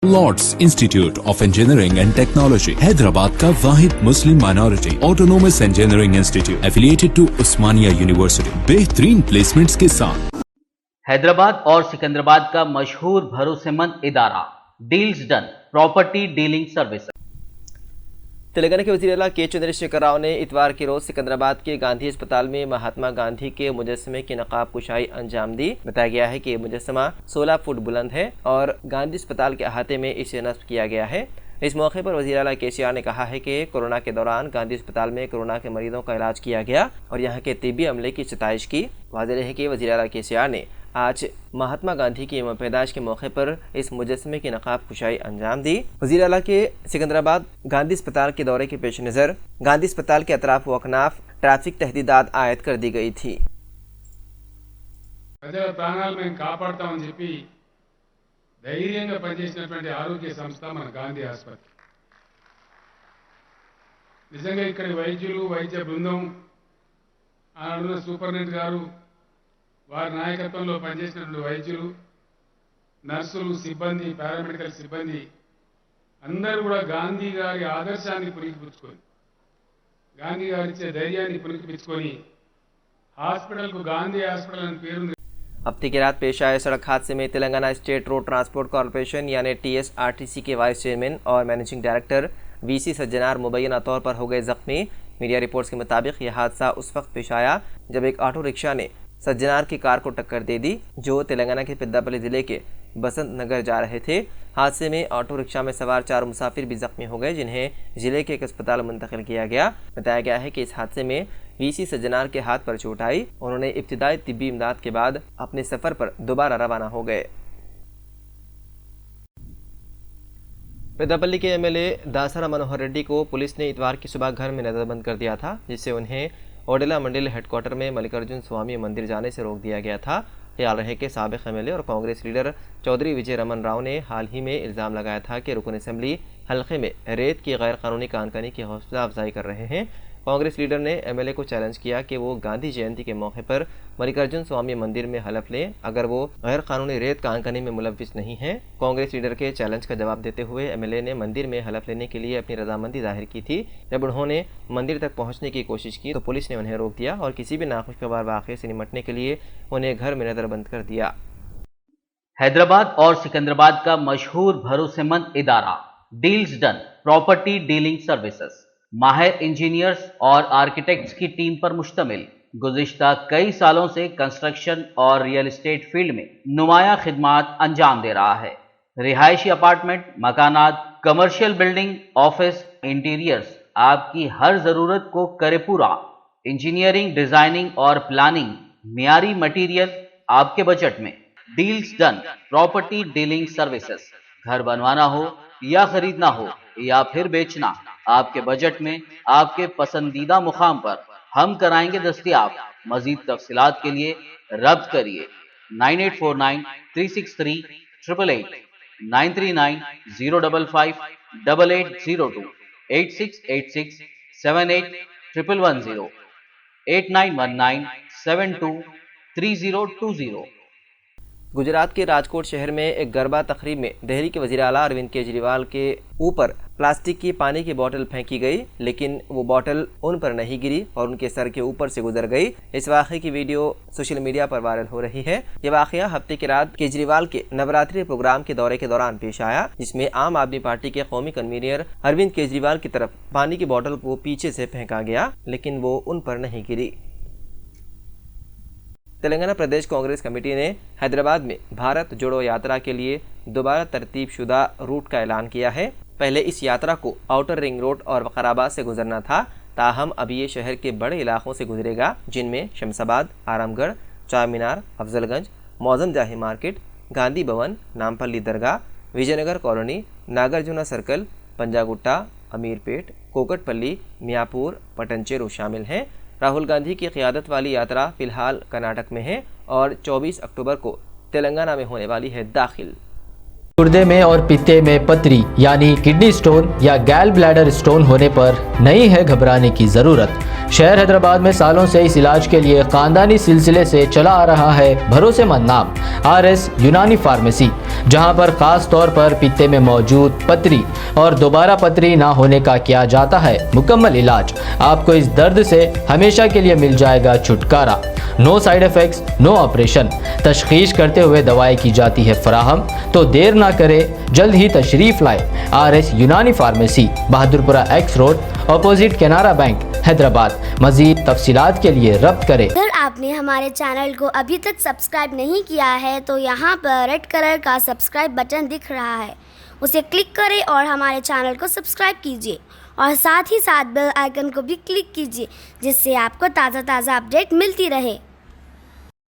Lord's institute of engineering and technology Hyderabad का वाहिद Muslim minority autonomous engineering institute affiliated to Osmania university बेहतरीन placements के साथ। हैदराबाद और सिकंदराबाद का मशहूर भरोसेमंद इदारा deals done property dealing service. Telangana के वज़ीर आला के चंद्रशेखर राव ने इतवार की रोज सिकंदराबाद के गांधी अस्पताल में महात्मा गांधी के मुजस्समे की नकाब कुशाई अंजाम दी। बताया गया है कि यह मुजस्समा 16 फुट बुलंद है और गांधी अस्पताल के अहाते में इसे नस्ब किया गया है। इस मौके पर वज़ीर आला KCR ने कहा है कि कोरोना के दौरान गांधी अस्पताल में कोरोना के मरीजों का इलाज किया गया और यहाँ के तिब्बी अमले की सताइश की। वाज़ेह है कि वज़ीर आला KCR ने आज महात्मा गांधी की यौम पैदाइश के मौके पर इस मुजस्समे की नकाब कुशाई अंजाम दी। वज़ीर आला के सिकंदराबाद गांधी अस्पताल के दौरे के पेश नज़र गांधी अस्पताल के अतराफ व अकनाफ ट्रैफिक तहदीदात आयद कर दी गई थी। ప్రజల ప్రాణాలు మేము కాపాడతామని చెప్పి ధైర్యంగా పనిచేసినటువంటి ఆరోగ్య సంస్థ మన గాంధీ ఆసుపత్రి. నిజంగా ఇక్కడ వైద్యులు వైద్య బృందం ఆనాడున్న సూపరింటెండెంట్ గారు వారి నాయకత్వంలో పనిచేసినటువంటి వైద్యులు నర్సులు సిబ్బంది పారామెడికల్ సిబ్బంది అందరూ కూడా గాంధీ గారి ఆదర్శాన్ని పుణికిపుచ్చుకొని గాంధీ గారి ఇచ్చే ధైర్యాన్ని పుణికిపుచ్చుకొని हॉस्पिटल को गांधी हॉस्पिटल అని పేరు। हफ्ते की रात पेश आए सड़क हादसे में Telangana state road transport corporation यानी TSRTC के वाइस चेयरमैन और मैनेजिंग डायरेक्टर VC सज्जनार मुबैना तौर पर हो गए जख्मी। मीडिया रिपोर्ट्स के मुताबिक यह हादसा उस वक्त पेश आया जब एक ऑटो रिक्शा ने सज्जनार की कार को टक्कर दे दी जो तेलंगाना के पेद्दापल्ली जिले के बसंत नगर जा रहे थे। हादसे में ऑटो रिक्शा में सवार 4 मुसाफिर भी जख्मी हो गए जिन्हें जिले के एक अस्पताल मुंतकिल किया गया। बताया गया है कि इस हादसे में VC सज्जनार के हाथ पर चोट आई। उन्होंने इब्तिदाई तिब्बी इमदाद के बाद अपने सफर पर दोबारा रवाना हो गए। पेद्दापल्ली के MLA दासरा मनोहर रेड्डी को पुलिस ने इतवार की सुबह घर में नजरबंद कर दिया था जिससे उन्हें ओडेला मंडल हेडक्वार्टर में मल्लिकार्जुन स्वामी मंदिर जाने से रोक दिया गया था। ख्याल रहे कि साबिक MLA और कांग्रेस लीडर चौधरी विजय रमन राव ने हाल ही में इल्ज़ाम लगाया था कि रुकन असम्बली हल्के में रेत की गैर कानूनी कानकनी की हौसला अफजाई कर रहे हैं। कांग्रेस लीडर ने MLA को चैलेंज किया कि वो गांधी जयंती के मौके पर मल्लिकार्जुन स्वामी मंदिर में हलफ लें अगर वो गैर कानूनी रेत कानकनी में मुलव्विस नहीं है। कांग्रेस लीडर के चैलेंज का जवाब देते हुए MLA ने मंदिर में हलफ लेने के लिए अपनी रजामंदी जाहिर की थी। जब उन्होंने मंदिर तक पहुंचने की कोशिश की तो पुलिस ने उन्हें रोक दिया और किसी भी नाखुशगवार वाक़े से निपटने के लिए उन्हें घर में नजरबंद कर दिया। हैदराबाद और सिकंदराबाद का मशहूर भरोसेमंद इदारा deals done property dealing services माहिर इंजीनियर्स और आर्किटेक्ट्स की टीम पर मुश्तमिल गुज़िश्ता कई सालों से कंस्ट्रक्शन और रियल एस्टेट फील्ड में नुमाया खिदमात अंजाम दे रहा है। रिहायशी अपार्टमेंट, मकानात, कमर्शियल बिल्डिंग, ऑफिस, इंटीरियर्स आपकी हर जरूरत को करे पूरा। इंजीनियरिंग, डिजाइनिंग और प्लानिंग, मियारी मटीरियल आपके बजट में। Deals done property dealing services. घर बनवाना हो या खरीदना हो या फिर बेचना, आपके बजट में आपके पसंदीदा मुकाम पर हम कराएंगे दस्तयाब। मजीद तफसीलात के लिए रब्त करिए 9849 363 888 939 055 8802 8686 78 110 8919 72 3020। गुजरात के राजकोट शहर में एक गरबा तकरीब में दिल्ली के वज़ीर आला अरविंद केजरीवाल के ऊपर प्लास्टिक की पानी की बोतल फेंकी गई लेकिन वो बोतल उन पर नहीं गिरी और उनके सर के ऊपर से गुजर गई। इस वाक़े की वीडियो सोशल मीडिया पर वायरल हो रही है। ये वाक़या हफ्ते की रात केजरीवाल के नवरात्रि प्रोग्राम के दौरे के दौरान पेश आया जिसमें आम आदमी पार्टी के कौमी कन्वीनर अरविंद केजरीवाल की तरफ पानी की बोतल को पीछे से फेंका गया लेकिन वो उन पर नहीं गिरी। तेलंगाना प्रदेश कांग्रेस कमेटी ने हैदराबाद में भारत जोड़ो यात्रा के लिए दोबारा तरतीब शुदा रूट का ऐलान किया है। पहले इस यात्रा को आउटर रिंग रोड और वकाराबाद से गुजरना था, ताहम अब ये शहर के बड़े इलाकों से गुजरेगा जिनमें शमशाबाद, आरामगढ़, चार मीनार, अफजलगंज, मौजम जाही मार्केट, गांधी भवन, नामपल्ली दरगाह, विजयनगर कॉलोनी, नागार्जुना सर्कल, पंजागुट्टा, अमीरपेट, कोकटपल्ली, मियापुर, पटनचेरू शामिल हैं। राहुल गांधी की क़ियादत वाली यात्रा फिलहाल कर्नाटक में है और 24 अक्टूबर को तेलंगाना में होने वाली है दाखिल। गुर्दे में और पित्ते में पथरी यानी किडनी स्टोन या गैल ब्लैडर स्टोन होने पर नहीं है घबराने की ज़रूरत। شہر حیدرآباد میں سالوں سے اس علاج کے لیے خاندانی سلسلے سے چلا آ رہا ہے بھروسے مند نام RS یونانی فارمیسی، جہاں پر خاص طور پر پتے میں موجود پتری اور دوبارہ پتری نہ ہونے کا کیا جاتا ہے مکمل علاج۔ آپ کو اس درد سے ہمیشہ کے لیے مل جائے گا چھٹکارا، نو سائیڈ ایفیکٹس، نو آپریشن، تشخیص کرتے ہوئے دوائی کی جاتی ہے فراہم۔ تو دیر نہ کرے، جلد ہی تشریف لائے RS یونانی pharmacy, Bahadurpura X road, opposite Canara bank, Hyderabad. مزید تفصیلات کے لیے ربط کریں۔ اگر آپ نے ہمارے چینل کو ابھی تک سبسکرائب نہیں کیا ہے تو یہاں پر ریڈ کلر کا سبسکرائب بٹن دکھ رہا ہے، اسے کلک کریں اور ہمارے چینل کو سبسکرائب کیجیے، اور ساتھ ہی ساتھ بیل آئیکن کو بھی کلک کیجیے، جس سے آپ کو تازہ اپڈیٹ ملتی رہے۔